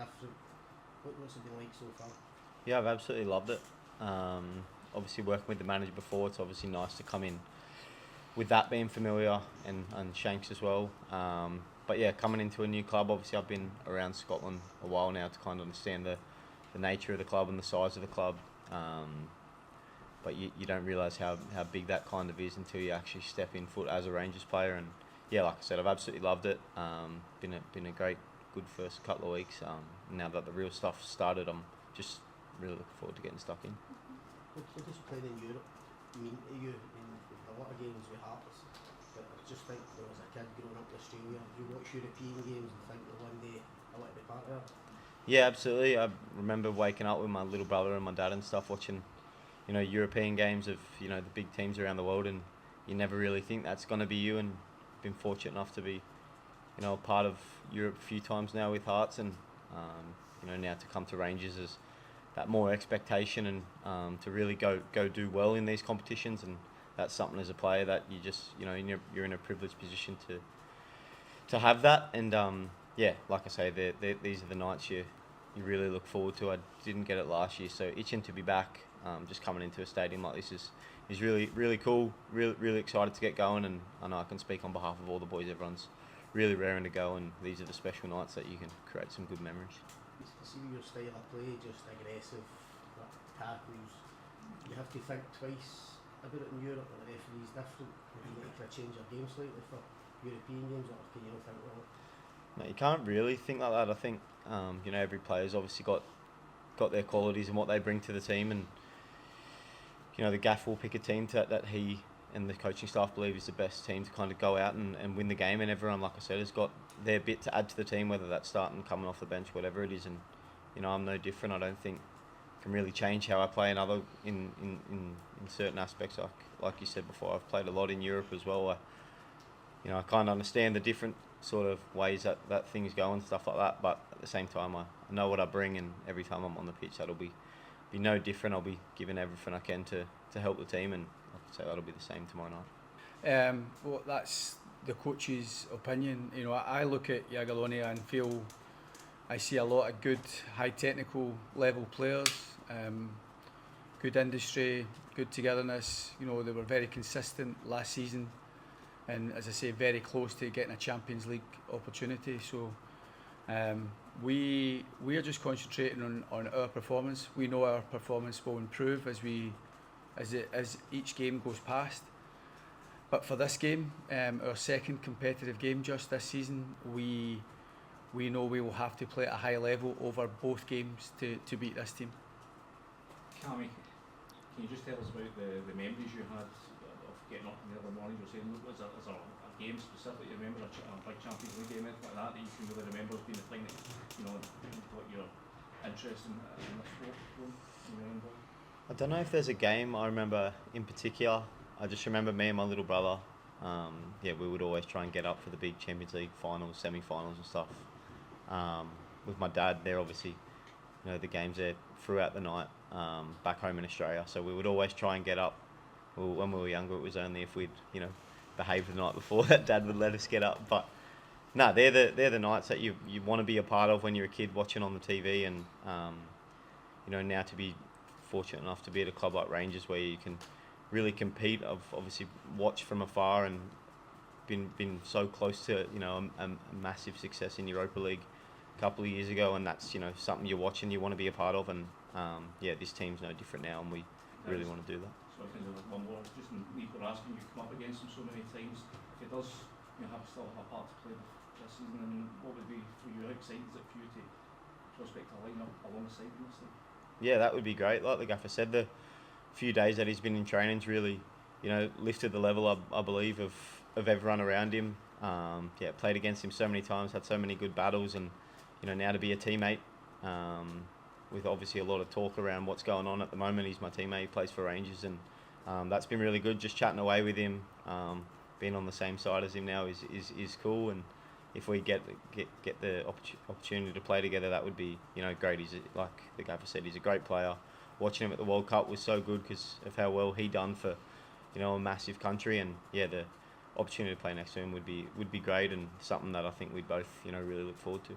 different. What's it been like so far? Yeah, I've absolutely loved it. Obviously, working with the manager before, it's obviously nice to come in with that being familiar and Shanks as well. But yeah, coming into a new club, obviously I've been around Scotland a while now to kind of understand the nature of the club and the size of the club. But you don't realise how big that kind of is until you actually step in foot as a Rangers player. And yeah, like I said, I've absolutely loved it. Been a great, good first couple of weeks. Now that the real stuff started, I'm just really looking forward to getting stuck in. What does playing in Europe mean to you? In a lot of games with Hearts, but I just think there was a kid growing up in Australia. You watch European games and think that one day I want to be part of that. Yeah, absolutely. I remember waking up with my little brother and my dad and stuff, watching, European games of, the big teams around the world, and you never really think that's going to be you. And been fortunate enough to be, a part of Europe a few times now with Hearts, and now to come to Rangers is that more expectation and to really go do well in these competitions. And that's something as a player that you just, you're in a privileged position to have that. And yeah, like I say, these are the nights you really look forward to. I didn't get it last year, so itching to be back. Just coming into a stadium like this is really cool. Really excited to get going, and I know I can speak on behalf of all the boys. Everyone's really raring to go, and these are the special nights that you can create some good memories. See your style of play, just aggressive, tackles. You have to think twice about it in Europe, or the referee's different. You need to change your game slightly for European games, or can you not think well? No, you can't really think like that. I think every player's obviously got their qualities and what they bring to the team, and the gaff will pick a team that he and the coaching staff believe is the best team to kind of go out and win the game. And everyone, like I said, has got their bit to add to the team, whether that's starting, coming off the bench, whatever it is. And I'm no different. I don't think I can really change how I play in certain aspects. Like you said before, I've played a lot in Europe as well. I kind of understand the different sort of ways that things go and stuff like that. But at the same time, I know what I bring, and every time I'm on the pitch, that'll be no different. I'll be giving everything I can to help the team, and like I say, that'll be the same tomorrow night. Well, that's the coach's opinion. I look at Jagiellonia and feel I see a lot of good, high technical level players, good industry, good togetherness. They were very consistent last season, and as I say, very close to getting a Champions League opportunity. So we are just concentrating on our performance. We know our performance will improve as each game goes past. But for this game, our second competitive game just this season, we know we will have to play at a high level over both games to beat this team. Cammy, can you just tell us about the memories you had of getting up in the early morning? You're saying, was there a game specifically you remember, a big Champions League game, anything like that you can really remember as being the thing that got your interest in the sport? I don't know if there's a game I remember in particular. I just remember me and my little brother. We would always try and get up for the big Champions League finals, semi-finals and stuff. With my dad, they're obviously, the games there throughout the night back home in Australia. So we would always try and get up. Well, when we were younger, it was only if we'd, behaved the night before that Dad would let us get up. But no, they're the nights that you want to be a part of when you're a kid watching on the TV, and now to be fortunate enough to be at a club like Rangers where you can really compete. I've obviously watched from afar and been so close to a massive success in Europa League a couple of years ago, and that's something you're watching, you want to be a part of, and this team's no different now, and we really want to do that. So I think there's one more, just in Raskin, you've come up against him so many times. If he does still have a part to play this season, I mean, what would be for you, how exciting is it for you to prospect a line up alongside him this thing? Yeah, that would be great. Like the gaffer said, the few days that he's been in training's really, lifted the level, I believe, of everyone around him. Played against him so many times, had so many good battles, and now to be a teammate, with obviously a lot of talk around what's going on at the moment. He's my teammate, he plays for Rangers, and that's been really good. Just chatting away with him, being on the same side as him now is cool. And if we get the opportunity to play together, that would be great. He's like the gaffer said, he's a great player. Watching him at the World Cup was so good because of how well he done for a massive country, and the opportunity to play next to him would be great, and something that I think we'd both really look forward to.